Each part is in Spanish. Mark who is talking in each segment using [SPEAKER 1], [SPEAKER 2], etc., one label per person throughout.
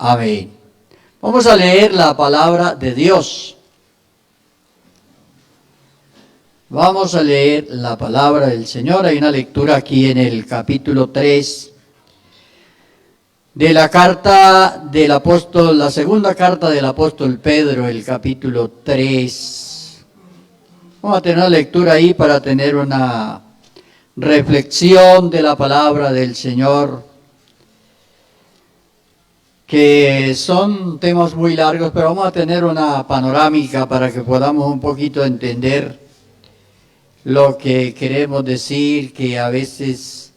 [SPEAKER 1] Amén. Vamos a leer la palabra de Dios. Vamos a leer la palabra del Señor. Hay una lectura aquí en el capítulo 3 de la carta del apóstol, la segunda carta del apóstol Pedro, el capítulo 3. Vamos a tener una lectura ahí para tener una reflexión de la palabra del Señor, que son temas muy largos, pero vamos a tener una panorámica para que podamos un poquito entender lo que queremos decir, que a veces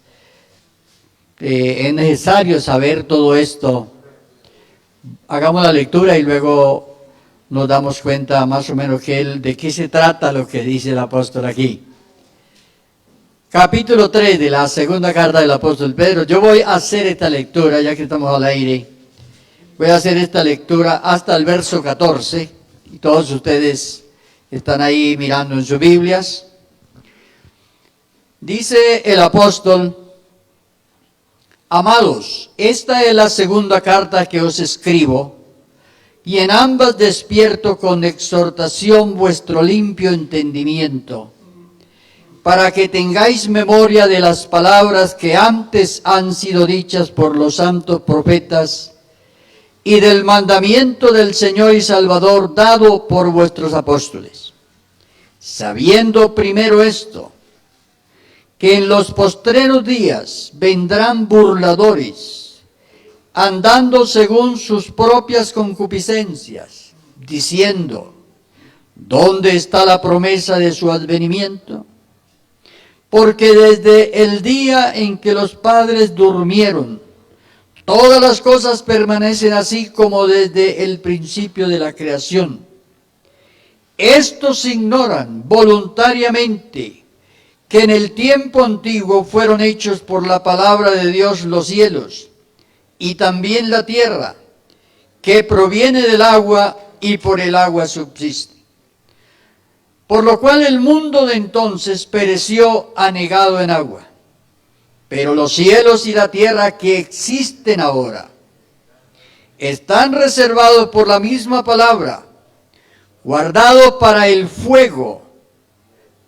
[SPEAKER 1] es necesario saber todo esto. Hagamos la lectura y luego nos damos cuenta más o menos de qué se trata lo que dice el apóstol aquí. Capítulo 3 de la segunda carta del apóstol Pedro. Yo voy a hacer esta lectura, ya que estamos al aire. Voy a hacer esta lectura hasta el verso 14. Y todos ustedes están ahí mirando en sus Biblias. Dice el apóstol: amados, esta es la segunda carta que os escribo, y en ambas despierto con exhortación vuestro limpio entendimiento, para que tengáis memoria de las palabras que antes han sido dichas por los santos profetas, y del mandamiento del Señor y Salvador dado por vuestros apóstoles, sabiendo primero esto, que en los postreros días vendrán burladores, andando según sus propias concupiscencias, diciendo: ¿dónde está la promesa de su advenimiento? Porque desde el día en que los padres durmieron, todas las cosas permanecen así como desde el principio de la creación. Estos ignoran voluntariamente que en el tiempo antiguo fueron hechos por la palabra de Dios los cielos, y también la tierra, que proviene del agua y por el agua subsiste. Por lo cual el mundo de entonces pereció anegado en agua. Pero los cielos y la tierra que existen ahora están reservados por la misma palabra, guardados para el fuego,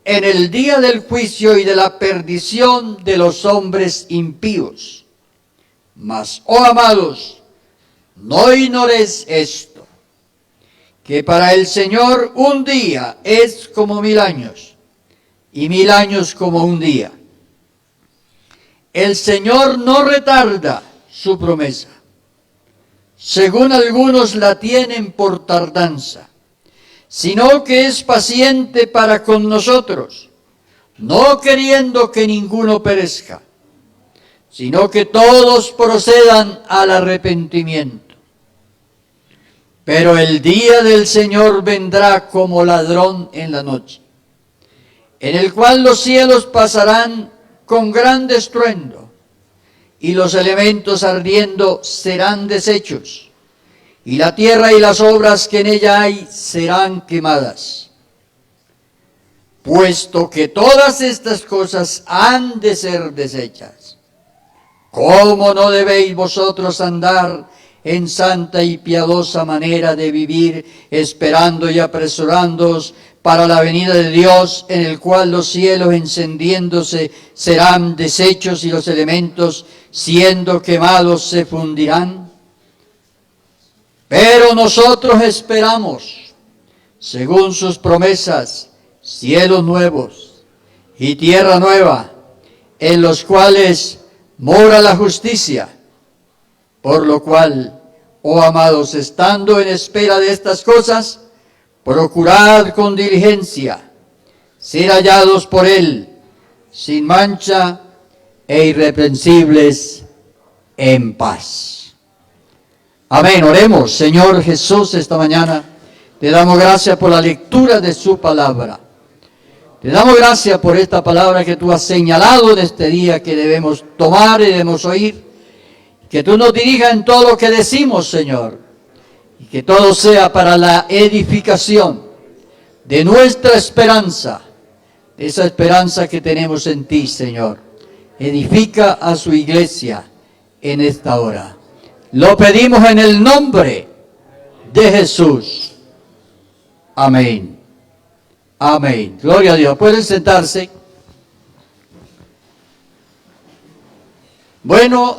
[SPEAKER 1] en el día del juicio y de la perdición de los hombres impíos. Mas, oh amados, no ignoréis esto, que para el Señor un día es como 1000 años, y 1000 años como un día. El Señor no retarda su promesa, según algunos la tienen por tardanza, sino que es paciente para con nosotros, no queriendo que ninguno perezca, sino que todos procedan al arrepentimiento. Pero el día del Señor vendrá como ladrón en la noche, en el cual los cielos pasarán con gran estruendo, y los elementos ardiendo serán deshechos, y la tierra y las obras que en ella hay serán quemadas. Puesto que todas estas cosas han de ser deshechas, ¿cómo no debéis vosotros andar en santa y piadosa manera de vivir, esperando y apresurándoos para la venida de Dios, en el cual los cielos encendiéndose serán deshechos y los elementos siendo quemados se fundirán? Pero nosotros esperamos, según sus promesas, cielos nuevos y tierra nueva, en los cuales mora la justicia. Por lo cual, oh amados, estando en espera de estas cosas, procurad con diligencia ser hallados por Él, sin mancha e irreprensibles en paz. Amén. Oremos. Señor Jesús, esta mañana te damos gracias por la lectura de su palabra. Te damos gracias por esta palabra que tú has señalado en este día que debemos tomar y debemos oír. Que tú nos dirijas en todo lo que decimos, Señor. Y que todo sea para la edificación de nuestra esperanza, de esa esperanza que tenemos en ti, Señor. Edifica a su iglesia en esta hora. Lo pedimos en el nombre de Jesús. Amén. Amén. Gloria a Dios. Pueden sentarse. Bueno,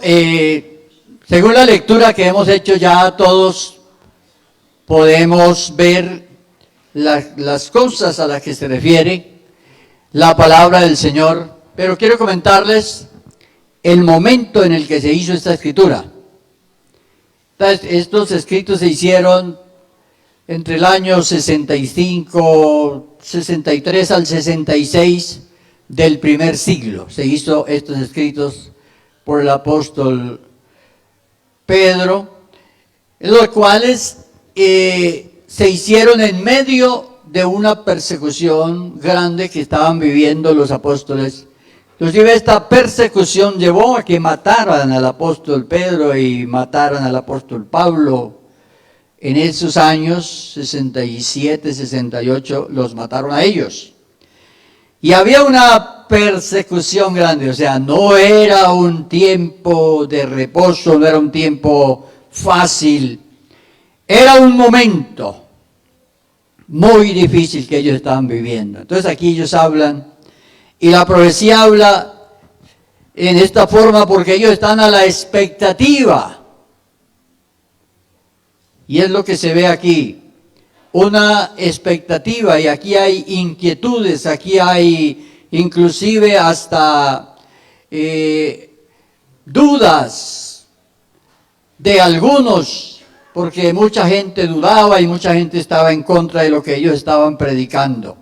[SPEAKER 1] según la lectura que hemos hecho ya todos podemos ver las cosas a las que se refiere la palabra del Señor, pero quiero comentarles el momento en el que se hizo esta escritura. Estos escritos se hicieron entre el año 65, 63 al 66 del primer siglo. Se hizo estos escritos por el apóstol Pedro, los cuales se hicieron en medio de una persecución grande que estaban viviendo los apóstoles. Inclusive esta persecución llevó a que mataran al apóstol Pedro y mataran al apóstol Pablo. En esos años, 67, 68, los mataron a ellos. Y había una persecución grande, o sea, no era un tiempo de reposo, no era un tiempo fácil. Era un momento muy difícil que ellos estaban viviendo. Entonces aquí ellos hablan, y la profecía habla en esta forma porque ellos están a la expectativa. Y es lo que se ve aquí, una expectativa, y aquí hay inquietudes, aquí hay inclusive hasta dudas de algunos, porque mucha gente dudaba y mucha gente estaba en contra de lo que ellos estaban predicando.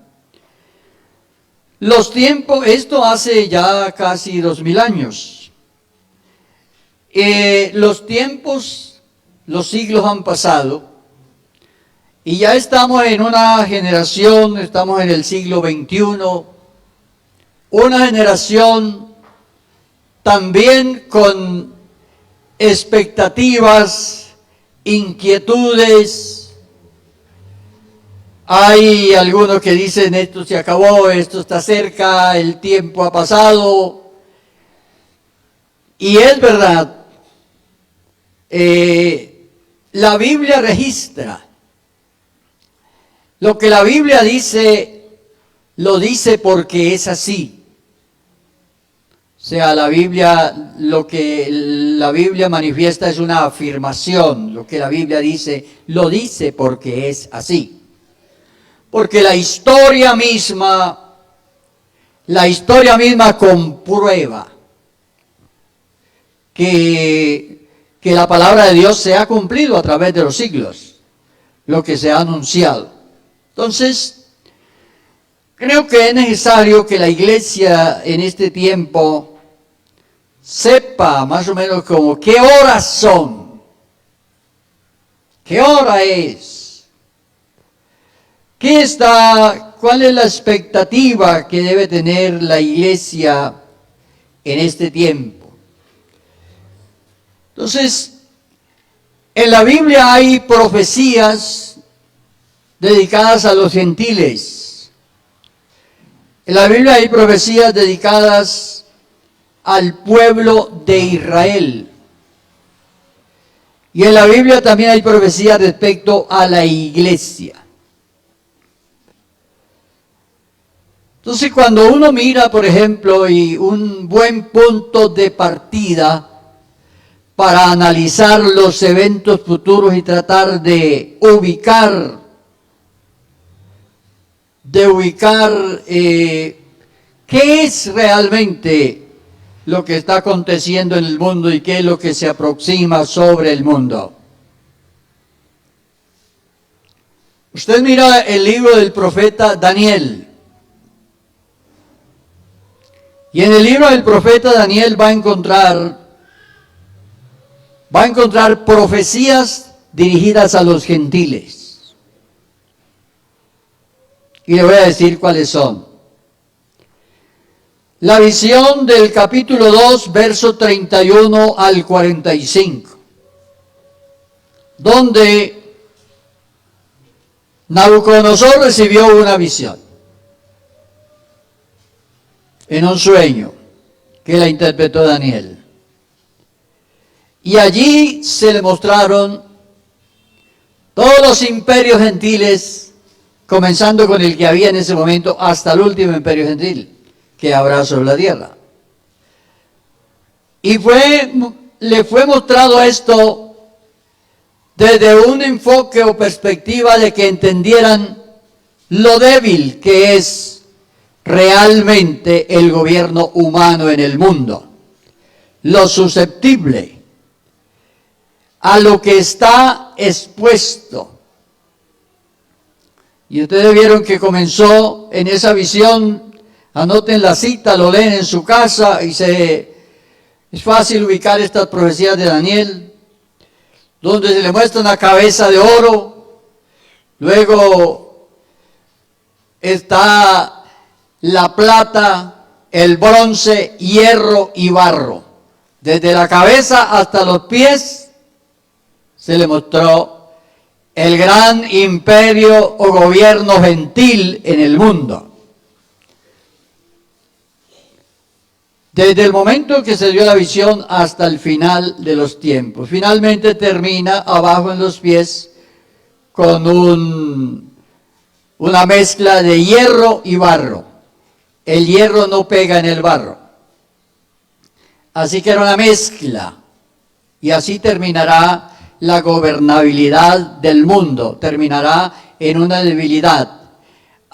[SPEAKER 1] Los tiempos, esto hace ya casi 2000 años. Los tiempos, los siglos han pasado y ya estamos en una generación, estamos en el siglo XXI, una generación también con expectativas, inquietudes. Hay algunos que dicen esto se acabó, esto está cerca, el tiempo ha pasado. Y es verdad, la Biblia registra. Lo que la Biblia dice, lo dice porque es así. O sea, la Biblia, lo que la Biblia manifiesta es una afirmación. Lo que la Biblia dice, lo dice porque es así. Porque la historia misma comprueba que la palabra de Dios se ha cumplido a través de los siglos, lo que se ha anunciado. Entonces, creo que es necesario que la iglesia en este tiempo sepa más o menos como qué horas son, qué hora es, cuál es la expectativa que debe tener la iglesia en este tiempo. Entonces, en la Biblia hay profecías dedicadas a los gentiles. En la Biblia hay profecías dedicadas al pueblo de Israel. Y en la Biblia también hay profecías respecto a la iglesia. Entonces, cuando uno mira, por ejemplo, y un buen punto de partida para analizar los eventos futuros y tratar de ubicar qué es realmente lo que está aconteciendo en el mundo y qué es lo que se aproxima sobre el mundo. Usted mira el libro del profeta Daniel. Y en el libro del profeta Daniel va a encontrar profecías dirigidas a los gentiles. Y le voy a decir cuáles son. La visión del capítulo 2, verso 31 al 45, donde Nabucodonosor recibió una visión en un sueño que la interpretó Daniel. Y allí se le mostraron todos los imperios gentiles, comenzando con el que había en ese momento hasta el último imperio gentil que habrá sobre la tierra. Y le fue mostrado esto desde un enfoque o perspectiva de que entendieran lo débil que es realmente el gobierno humano en el mundo, lo susceptible a lo que está expuesto. Y ustedes vieron que comenzó en esa visión, anoten la cita, lo leen en su casa y es fácil ubicar estas profecías de Daniel, donde se le muestra una cabeza de oro, luego está la plata, el bronce, hierro y barro. Desde la cabeza hasta los pies se le mostró el gran imperio o gobierno gentil en el mundo. Desde el momento que se dio la visión hasta el final de los tiempos. Finalmente termina abajo en los pies con una mezcla de hierro y barro. El hierro no pega en el barro. Así que era una mezcla. Y así terminará la gobernabilidad del mundo. Terminará en una debilidad.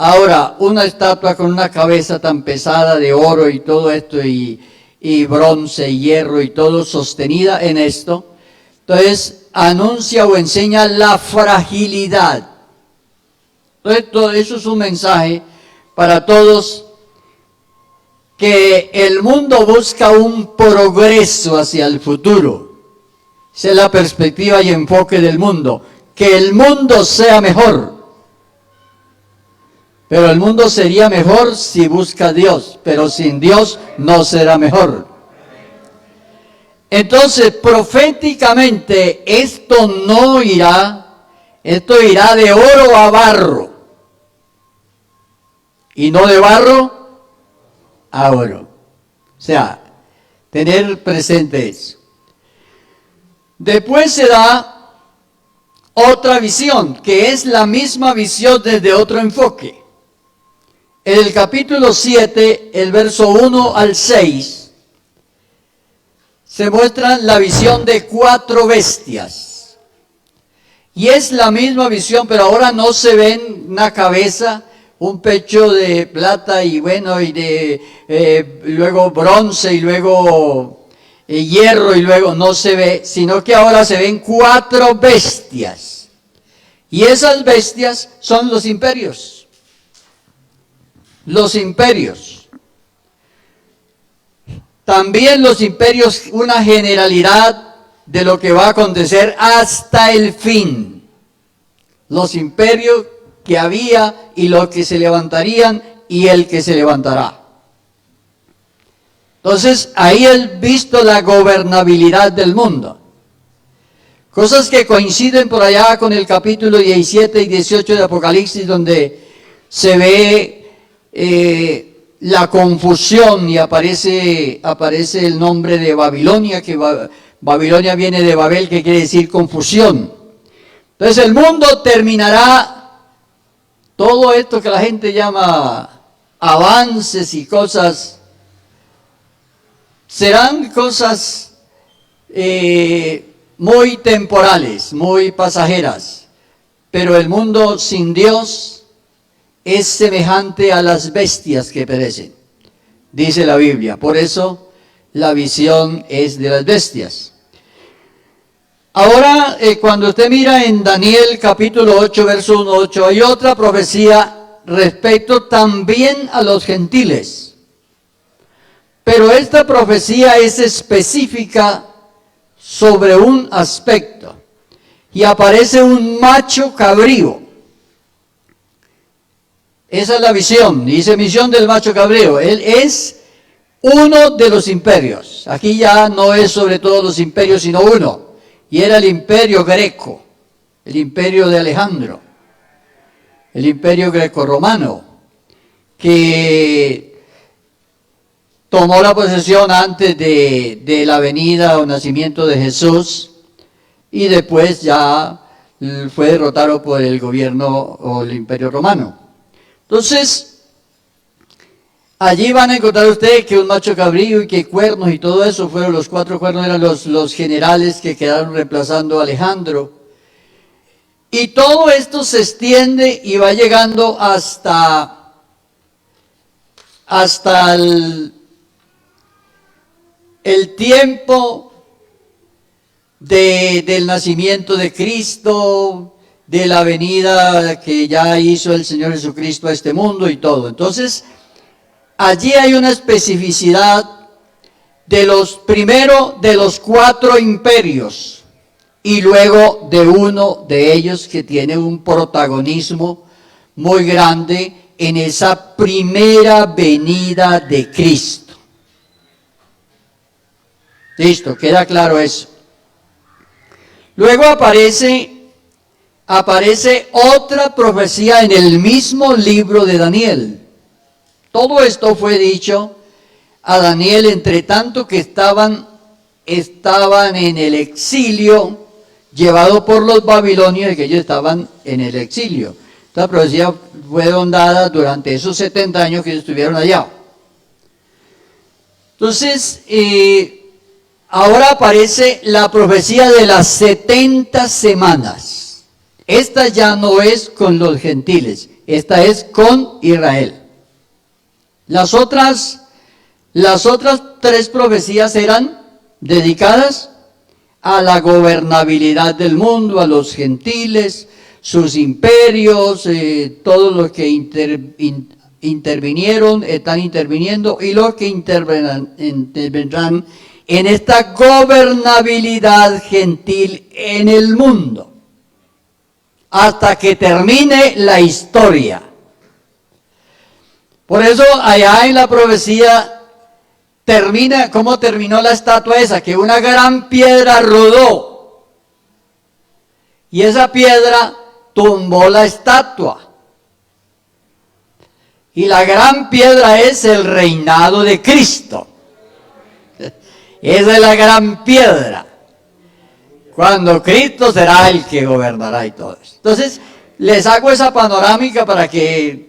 [SPEAKER 1] Ahora, una estatua con una cabeza tan pesada de oro y todo esto, y bronce, y hierro y todo, sostenida en esto, entonces anuncia o enseña la fragilidad. Entonces, todo eso es un mensaje para todos, que el mundo busca un progreso hacia el futuro. Esa es la perspectiva y enfoque del mundo, que el mundo sea mejor. Pero el mundo sería mejor si busca a Dios, pero sin Dios no será mejor. Entonces, proféticamente, esto irá de oro a barro, y no de barro a oro. O sea, tener presente eso. Después se da otra visión, que es la misma visión desde otro enfoque. En el capítulo 7, el verso 1 al 6, se muestra la visión de 4 bestias. Y es la misma visión, pero ahora no se ven una cabeza, un pecho de plata y bueno, y luego bronce y luego hierro y luego no se ve, sino que ahora se ven 4 bestias. Y esas bestias son los imperios. Los imperios. También los imperios, una generalidad de lo que va a acontecer hasta el fin. Los imperios que había y los que se levantarían y el que se levantará. Entonces, ahí es visto la gobernabilidad del mundo. Cosas que coinciden por allá con el capítulo 17 y 18 de Apocalipsis, donde se ve la confusión y aparece el nombre de Babilonia, que Babilonia viene de Babel, que quiere decir confusión. Entonces el mundo terminará, todo esto que la gente llama avances y cosas, serán cosas muy temporales, muy pasajeras, pero el mundo sin Dios es semejante a las bestias que perecen, dice la Biblia. Por eso la visión es de las bestias. Ahora, cuando usted mira en Daniel capítulo 8, verso 1, 8, hay otra profecía respecto también a los gentiles. Pero esta profecía es específica sobre un aspecto. Y aparece un macho cabrío. Esa es la visión, dice misión del macho cabrío. Él es uno de los imperios. Aquí ya no es sobre todos los imperios, sino uno. Y era el imperio greco, el imperio de Alejandro, el imperio grecorromano, que tomó la posesión antes de la venida o nacimiento de Jesús, y después ya fue derrotado por el gobierno o el Imperio Romano. Entonces, allí van a encontrar ustedes que un macho cabrío y que cuernos y todo eso fueron los 4 cuernos, eran los generales que quedaron reemplazando a Alejandro. Y todo esto se extiende y va llegando hasta el tiempo del nacimiento de Cristo, de la venida que ya hizo el Señor Jesucristo a este mundo y todo. Entonces, allí hay una especificidad primero de los 4 imperios y luego de uno de ellos que tiene un protagonismo muy grande en esa primera venida de Cristo. Listo, queda claro eso. Luego aparece otra profecía en el mismo libro de Daniel. Todo esto fue dicho a Daniel entre tanto que estaban en el exilio, llevado por los babilonios, y que ellos estaban en el exilio. Esta profecía fue dada durante esos 70 años que ellos estuvieron allá. Entonces, ahora aparece la profecía de las 70 semanas. Esta ya no es con los gentiles, esta es con Israel. Las otras 3 profecías eran dedicadas a la gobernabilidad del mundo, a los gentiles, sus imperios, todos los que intervinieron, están interviniendo, y los que intervendrán en esta gobernabilidad gentil en el mundo, hasta que termine la historia. Por eso allá en la profecía termina, ¿cómo terminó la estatua esa? Que una gran piedra rodó, y esa piedra tumbó la estatua. Y la gran piedra es el reinado de Cristo. Esa es la gran piedra. Cuando Cristo será el que gobernará y todo eso. Entonces, les hago esa panorámica para que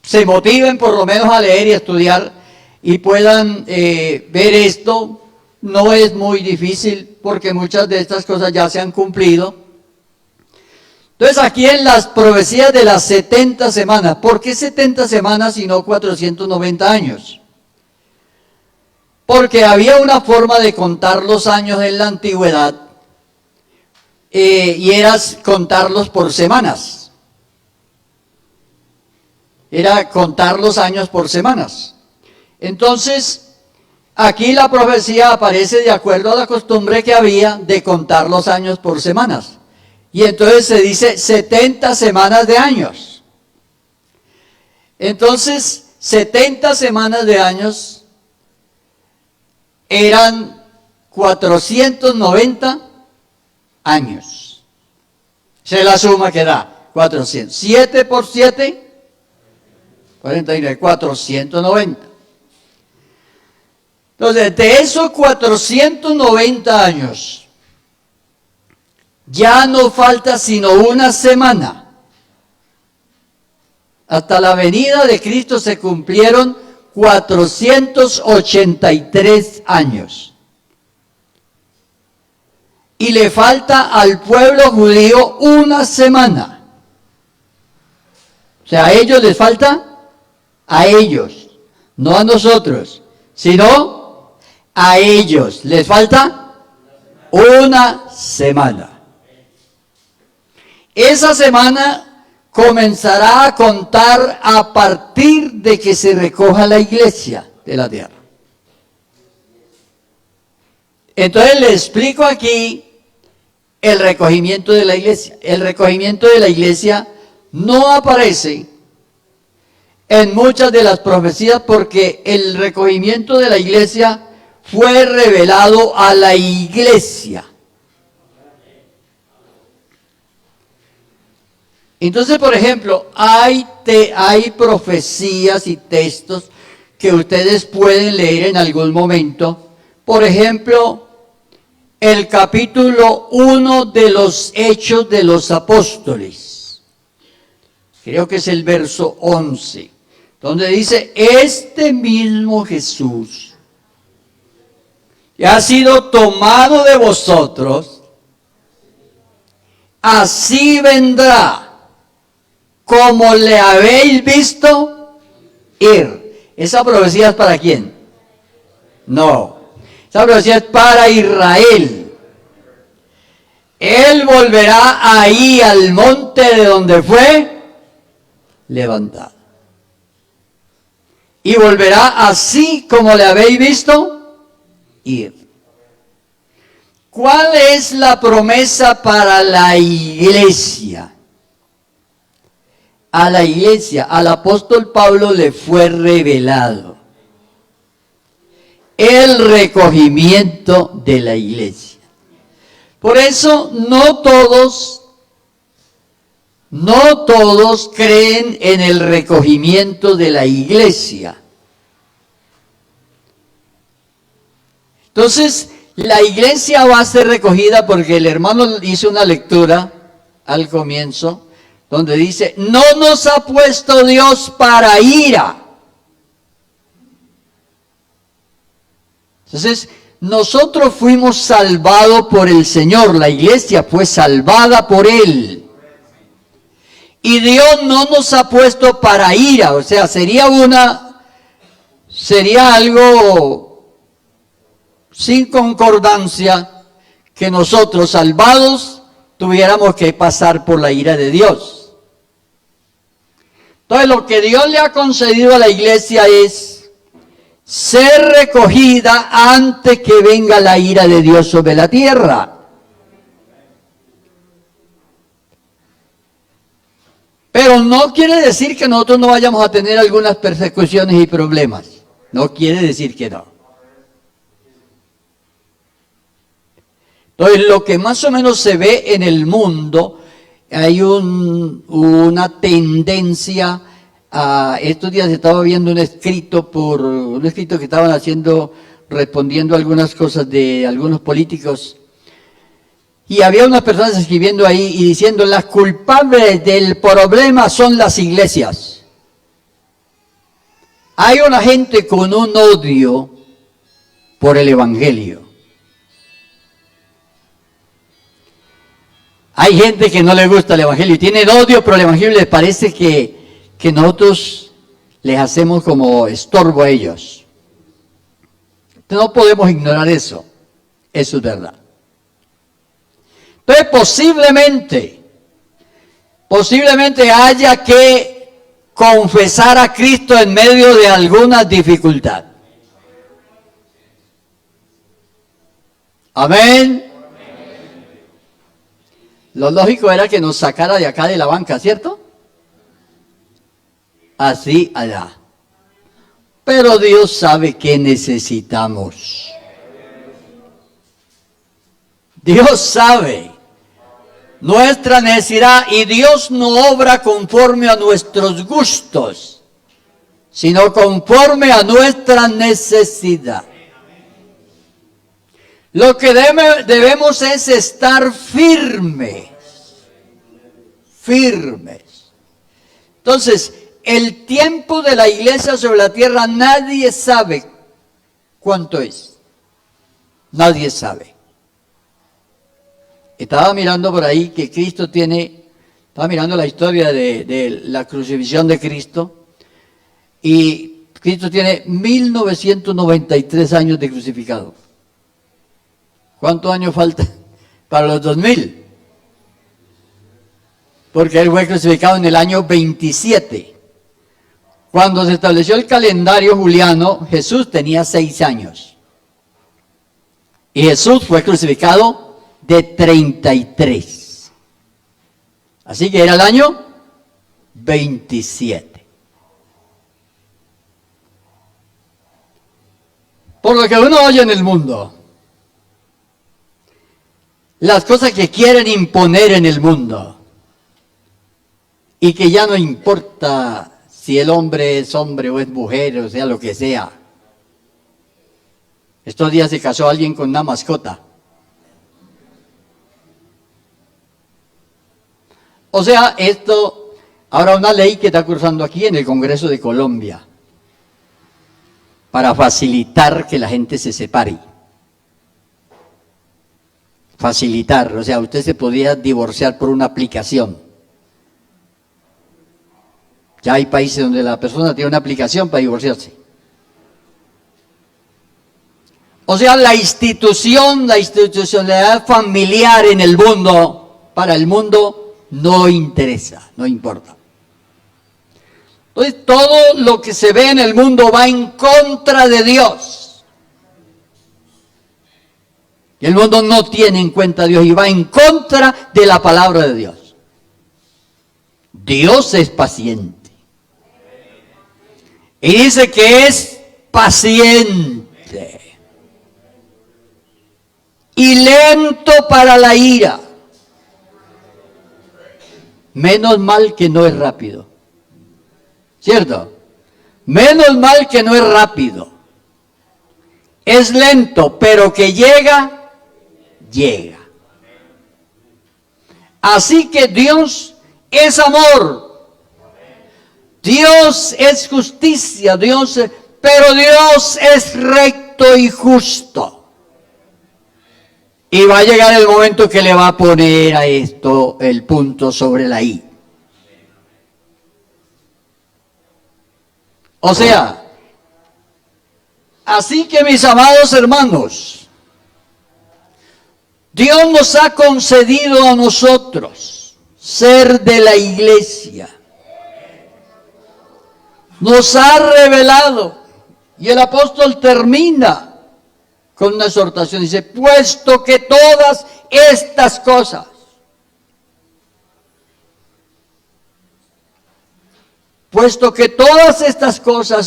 [SPEAKER 1] se motiven por lo menos a leer y a estudiar y puedan ver esto. No es muy difícil porque muchas de estas cosas ya se han cumplido. Entonces, aquí en las profecías de las 70 semanas, ¿por qué 70 semanas y no 490 años? Porque había una forma de contar los años en la antigüedad y era contarlos por semanas. Era contar los años por semanas. Entonces, aquí la profecía aparece de acuerdo a la costumbre que había de contar los años por semanas. Y entonces se dice 70 semanas de años. Entonces, 70 semanas de años eran 490 años. Esa es la suma que da, 400. 7 por 7, 49, 490. Entonces, de esos 490 años, ya no falta sino una semana. Hasta la venida de Cristo se cumplieron 483 años. Y le falta al pueblo judío una semana. O sea, a ellos les falta, a ellos, no a nosotros, sino a ellos les falta una semana. Esa semana comenzará a contar a partir de que se recoja la iglesia de la tierra. Entonces le explico aquí el recogimiento de la iglesia. El recogimiento de la iglesia no aparece en muchas de las profecías porque el recogimiento de la iglesia fue revelado a la iglesia. Entonces, por ejemplo, hay profecías y textos que ustedes pueden leer en algún momento. Por ejemplo, el capítulo 1 de los Hechos de los Apóstoles. Creo que es el verso 11, donde dice, este mismo Jesús que ha sido tomado de vosotros, así vendrá, como le habéis visto ir. ¿Esa profecía es para quién? No, esa profecía es para Israel. Él volverá ahí al monte de donde fue levantado. Y volverá así como le habéis visto ir. ¿Cuál es la promesa para la iglesia? A la iglesia, al apóstol Pablo le fue revelado el recogimiento de la iglesia. Por eso no todos creen en el recogimiento de la iglesia. Entonces, la iglesia va a ser recogida porque el hermano hizo una lectura al comienzo, donde dice, no nos ha puesto Dios para ira. Entonces, nosotros fuimos salvados por el Señor, la iglesia fue salvada por Él. Y Dios no nos ha puesto para ira, o sea, sería algo sin concordancia que nosotros, salvados, tuviéramos que pasar por la ira de Dios. Entonces, lo que Dios le ha concedido a la iglesia es ser recogida antes que venga la ira de Dios sobre la tierra. Pero no quiere decir que nosotros no vayamos a tener algunas persecuciones y problemas. No quiere decir que no. Entonces, lo que más o menos se ve en el mundo, hay una tendencia a... Estos días estaba viendo un escrito que estaban haciendo, respondiendo a algunas cosas de algunos políticos, y había unas personas escribiendo ahí y diciendo, las culpables del problema son las iglesias. Hay una gente con un odio por el evangelio. Hay gente que no le gusta el evangelio y tienen odio por el evangelio y les parece que nosotros les hacemos como estorbo a ellos. No podemos ignorar eso. Eso es verdad. Entonces posiblemente haya que confesar a Cristo en medio de alguna dificultad. Amén. Lo lógico era que nos sacara de acá de la banca, ¿cierto? Así allá. Pero Dios sabe qué necesitamos. Dios sabe nuestra necesidad y Dios no obra conforme a nuestros gustos, sino conforme a nuestra necesidad. Lo que debemos es estar firmes. Entonces, el tiempo de la iglesia sobre la tierra nadie sabe cuánto es. Nadie sabe. Estaba mirando por ahí que estaba mirando la historia de la crucifixión de Cristo, y Cristo tiene 1993 años de crucificado. ¿Cuántos años faltan para los 2000? Porque Él fue crucificado en el año 27. Cuando se estableció el calendario juliano, Jesús tenía 6 años. Y Jesús fue crucificado de 33. Así que era el año 27. Por lo que uno oye en el mundo, las cosas que quieren imponer en el mundo, y que ya no importa si el hombre es hombre o es mujer, o sea, lo que sea. Estos días se casó alguien con una mascota. O sea, esto, ahora una ley que está cursando aquí en el Congreso de Colombia, para facilitar que la gente se separe. Facilitar, o sea, usted se podía divorciar por una aplicación. Ya hay países donde la persona tiene una aplicación para divorciarse. O sea, la institucionalidad familiar en el mundo, para el mundo, no interesa, no importa. Entonces, todo lo que se ve en el mundo va en contra de Dios. Y el mundo no tiene en cuenta a Dios y va en contra de la palabra de Dios. Dios es paciente. Y dice que es paciente. Y lento para la ira. Menos mal que no es rápido. ¿Cierto? Menos mal que no es rápido. Es lento, pero que llega, llega. Así que Dios es amor. Dios es justicia, pero Dios es recto y justo. Y va a llegar el momento que le va a poner a esto el punto sobre la I. O sea, así que mis amados hermanos, Dios nos ha concedido a nosotros ser de la iglesia. Nos ha revelado, y el apóstol termina con una exhortación, dice, puesto que todas estas cosas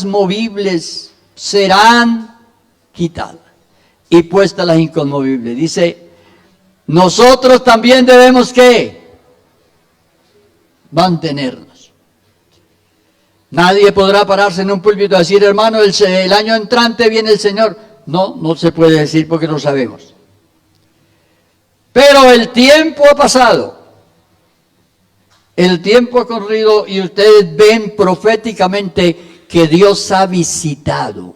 [SPEAKER 1] movibles serán quitadas y puestas las inconmovibles. Dice, nosotros también debemos ¿qué? Mantenernos. Nadie podrá pararse en un púlpito y decir, hermano, el año entrante viene el Señor. No, no se puede decir porque no sabemos. Pero el tiempo ha pasado. El tiempo ha corrido y ustedes ven proféticamente que Dios ha visitado.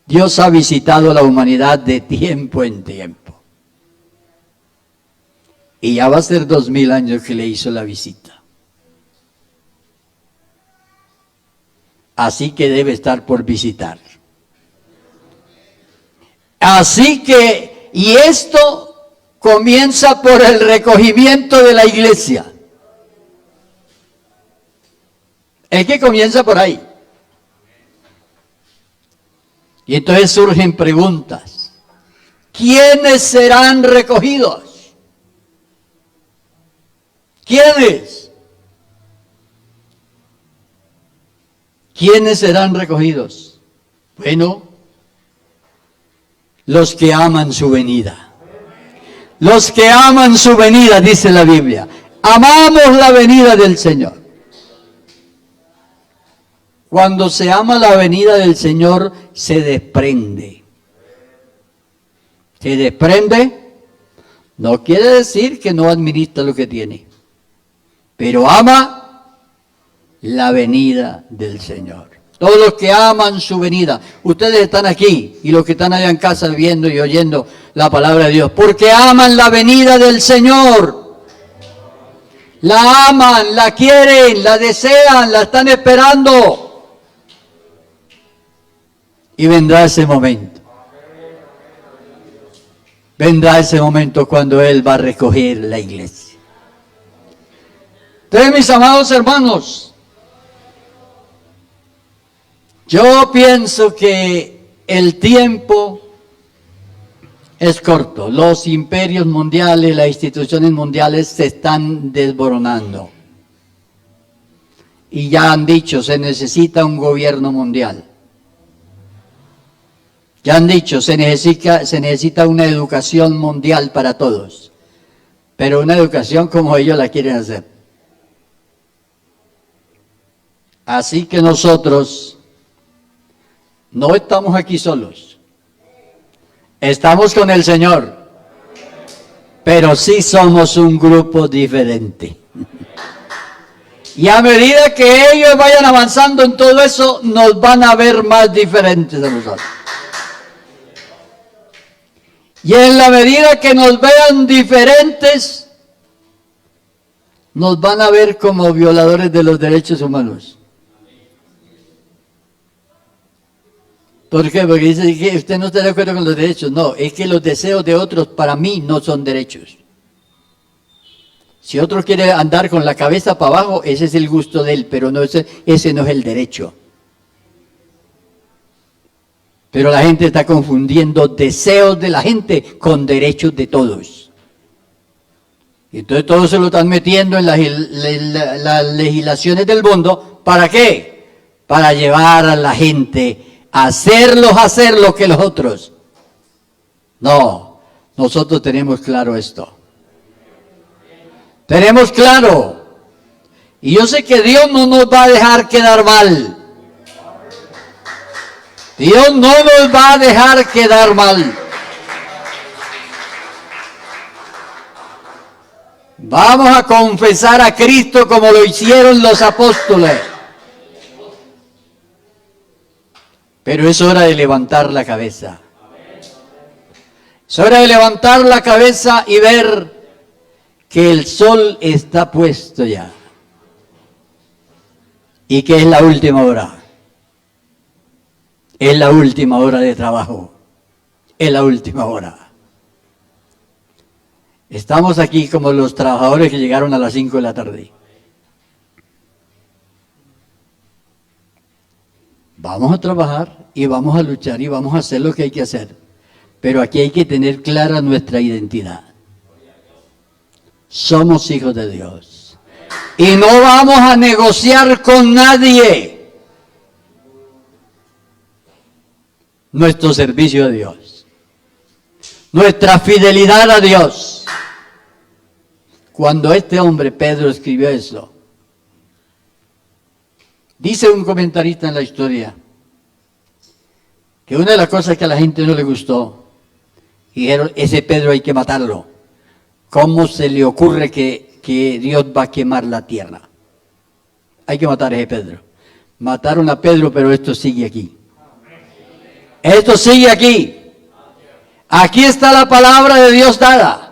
[SPEAKER 1] Dios ha visitado a la humanidad de tiempo en tiempo. Y ya va a ser 2000 años que le hizo la visita. Así que debe estar por visitar. Así que, y esto comienza por el recogimiento de la iglesia. Es que comienza por ahí. Y entonces surgen preguntas. ¿Quiénes serán recogidos? ¿Quiénes? ¿Quiénes serán recogidos? Bueno, los que aman su venida. Los que aman su venida, dice la Biblia. Amamos la venida del Señor. Cuando se ama la venida del Señor, se desprende. Se desprende, no quiere decir que no administra lo que tiene, pero ama la venida del Señor. Todos los que aman su venida, ustedes están aquí y los que están allá en casa viendo y oyendo la palabra de Dios, porque aman la venida del Señor. La aman, la quieren, la desean, la están esperando. Y vendrá ese momento. Vendrá ese momento cuando Él va a recoger la iglesia. Entonces, mis amados hermanos, yo pienso que el tiempo es corto. Los imperios mundiales, las instituciones mundiales se están desboronando. Y ya han dicho, se necesita un gobierno mundial. Ya han dicho, se necesita una educación mundial para todos. Pero una educación como ellos la quieren hacer. Así que nosotros no estamos aquí solos. Estamos con el Señor. Pero sí somos un grupo diferente. Y a medida que ellos vayan avanzando en todo eso, nos van a ver más diferentes a nosotros. Y en la medida que nos vean diferentes, nos van a ver como violadores de los derechos humanos. ¿Por qué? Porque dice que usted no está de acuerdo con los derechos. No, es que los deseos de otros para mí no son derechos. Si otro quiere andar con la cabeza para abajo, ese es el gusto de él, pero no, ese no es el derecho. Pero la gente está confundiendo deseos de la gente con derechos de todos. Y entonces todos se lo están metiendo en las legislaciones del mundo. ¿Para qué? Para llevar a la gente a hacerlos hacer lo que los otros. No, nosotros tenemos claro esto. Tenemos claro. Y yo sé que Dios no nos va a dejar quedar mal. Dios no nos va a dejar quedar mal. Vamos a confesar a Cristo como lo hicieron los apóstoles. Pero es hora de levantar la cabeza. Es hora de levantar la cabeza y ver que el sol está puesto ya. Y que es la última hora. Es la última hora de trabajo. Es la última hora. Estamos aquí como los trabajadores que llegaron a las 5 de la tarde. Vamos a trabajar y vamos a luchar y vamos a hacer lo que hay que hacer. Pero aquí hay que tener clara nuestra identidad. Somos hijos de Dios. Y no vamos a negociar con nadie nuestro servicio a Dios. Nuestra fidelidad a Dios. Cuando este hombre, Pedro, escribió eso, dice un comentarista en la historia que una de las cosas que a la gente no le gustó, dijeron, ese Pedro hay que matarlo. ¿Cómo se le ocurre que Dios va a quemar la tierra? Hay que matar a ese Pedro. Mataron a Pedro, pero esto sigue aquí. Esto sigue aquí. Aquí está la palabra de Dios dada.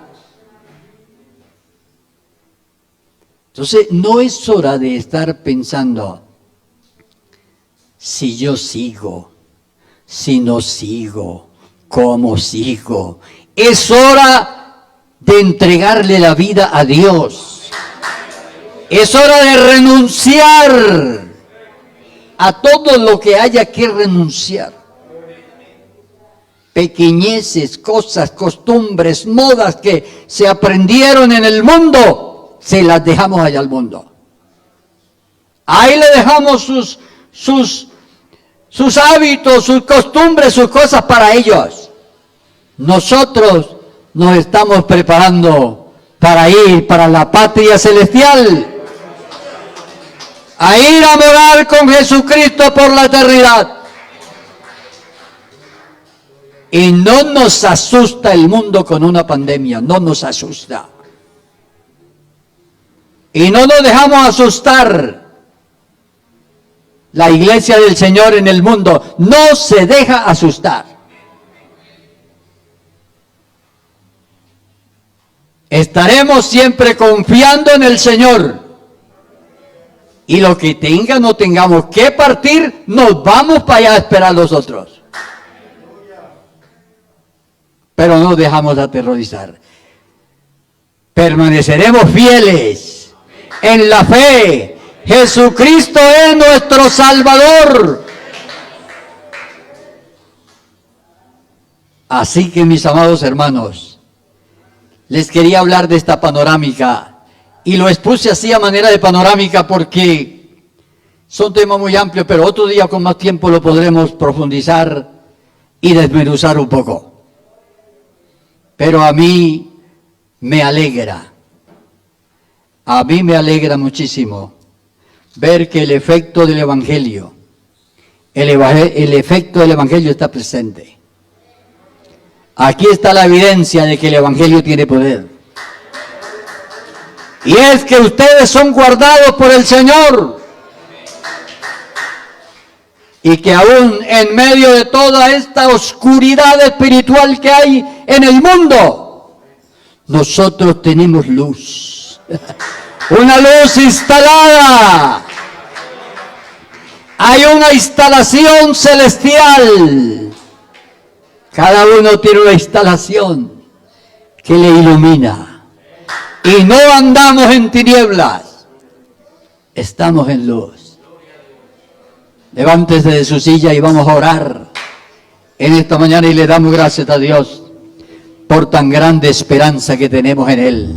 [SPEAKER 1] Entonces, no es hora de estar pensando, si yo sigo, si no sigo, cómo sigo. Es hora de entregarle la vida a Dios. Es hora de renunciar a todo lo que haya que renunciar. Pequeñeces, cosas, costumbres, modas que se aprendieron en el mundo, se las dejamos allá al mundo. Ahí le dejamos sus hábitos, sus costumbres, sus cosas para ellos. Nosotros nos estamos preparando para ir para la patria celestial, a ir a morar con Jesucristo por la eternidad. Y no nos asusta el mundo con una pandemia, no nos asusta. Y no nos dejamos asustar. La iglesia del Señor en el mundo no se deja asustar. Estaremos siempre confiando en el Señor. Y lo que tenga, no tengamos que partir, nos vamos para allá a esperar nosotros. Pero no dejamos de aterrorizar. Permaneceremos fieles en la fe. Jesucristo es nuestro Salvador. Así que, mis amados hermanos, les quería hablar de esta panorámica, y lo expuse así a manera de panorámica porque son temas muy amplios, pero otro día con más tiempo lo podremos profundizar y desmenuzar un poco. Pero a mí me alegra muchísimo ver que el efecto del Evangelio, el efecto del Evangelio está presente. Aquí está la evidencia de que el Evangelio tiene poder. Y es que ustedes son guardados por el Señor. Y que aún en medio de toda esta oscuridad espiritual que hay en el mundo, nosotros tenemos luz. Una luz instalada. Hay una instalación celestial. Cada uno tiene una instalación que le ilumina. Y no andamos en tinieblas. Estamos en luz. Levántese de su silla y vamos a orar en esta mañana y le damos gracias a Dios por tan grande esperanza que tenemos en Él.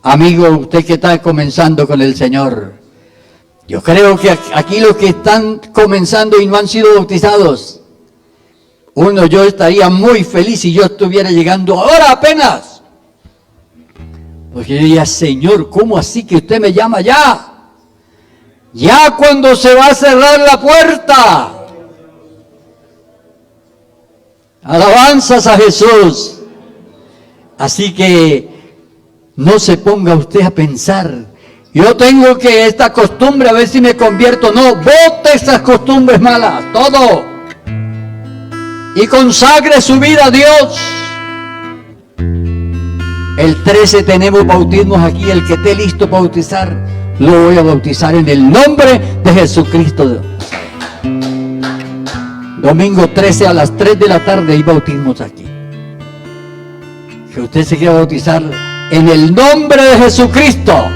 [SPEAKER 1] Amigo, usted que está comenzando con el Señor, yo creo que aquí los que están comenzando y no han sido bautizados, yo estaría muy feliz si yo estuviera llegando ahora apenas. Porque yo diría, Señor, ¿cómo así que usted me llama ya? Ya cuando se va a cerrar la puerta. Alabanzas a Jesús. Así que no se ponga usted a pensar, yo tengo que esta costumbre a ver si me convierto. No, bote esas costumbres malas, todo. Y consagre su vida a Dios. El 13 tenemos bautismos aquí, el que esté listo para bautizar, lo voy a bautizar en el nombre de Jesucristo. Domingo 13 a las 3 de la tarde hay bautismos aquí. Que usted se quiera bautizar en el nombre de Jesucristo.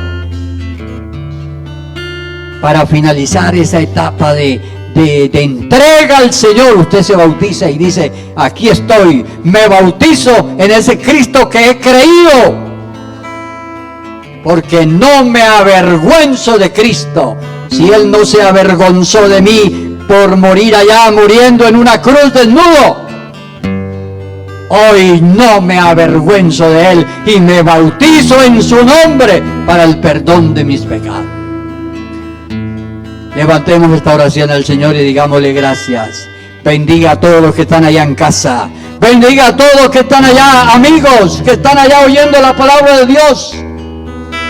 [SPEAKER 1] Para finalizar esa etapa de entrega al Señor, usted se bautiza y dice, aquí estoy, me bautizo en ese Cristo que he creído. Porque no me avergüenzo de Cristo. Si Él no se avergonzó de mí por morir allá, muriendo en una cruz desnudo, hoy no me avergüenzo de Él y me bautizo en su nombre para el perdón de mis pecados. Levantemos esta oración al Señor y digámosle gracias. Bendiga a todos los que están allá en casa. Bendiga a todos los que están allá, amigos, que están allá oyendo la palabra de Dios.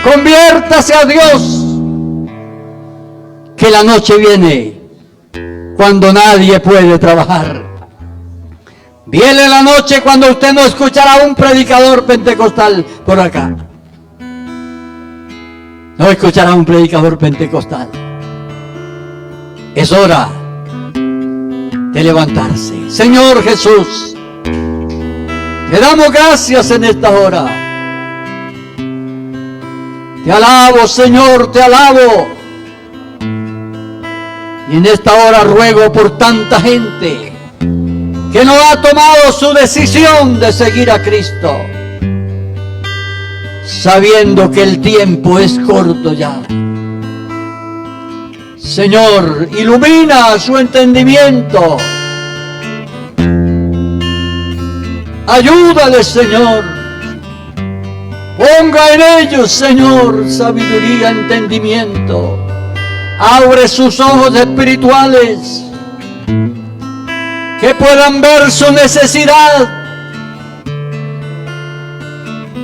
[SPEAKER 1] Conviértase a Dios, que la noche viene cuando nadie puede trabajar. Viene la noche cuando usted no escuchará a un predicador pentecostal por acá. No escuchará a un predicador pentecostal. Es hora de levantarse. Señor Jesús, te damos gracias en esta hora. Te alabo, Señor, te alabo. Y en esta hora ruego por tanta gente que no ha tomado su decisión de seguir a Cristo, sabiendo que el tiempo es corto ya. Señor, ilumina su entendimiento. Ayúdale, Señor. Ponga en ellos, Señor, sabiduría, entendimiento. Abre sus ojos espirituales, que puedan ver su necesidad,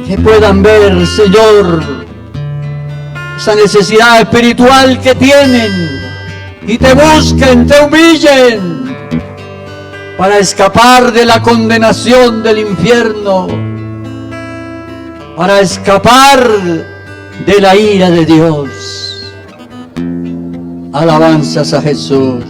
[SPEAKER 1] que puedan ver, Señor, esa necesidad espiritual que tienen, y te busquen, te humillen, para escapar de la condenación del infierno, para escapar de la ira de Dios. Alabanzas a Jesús.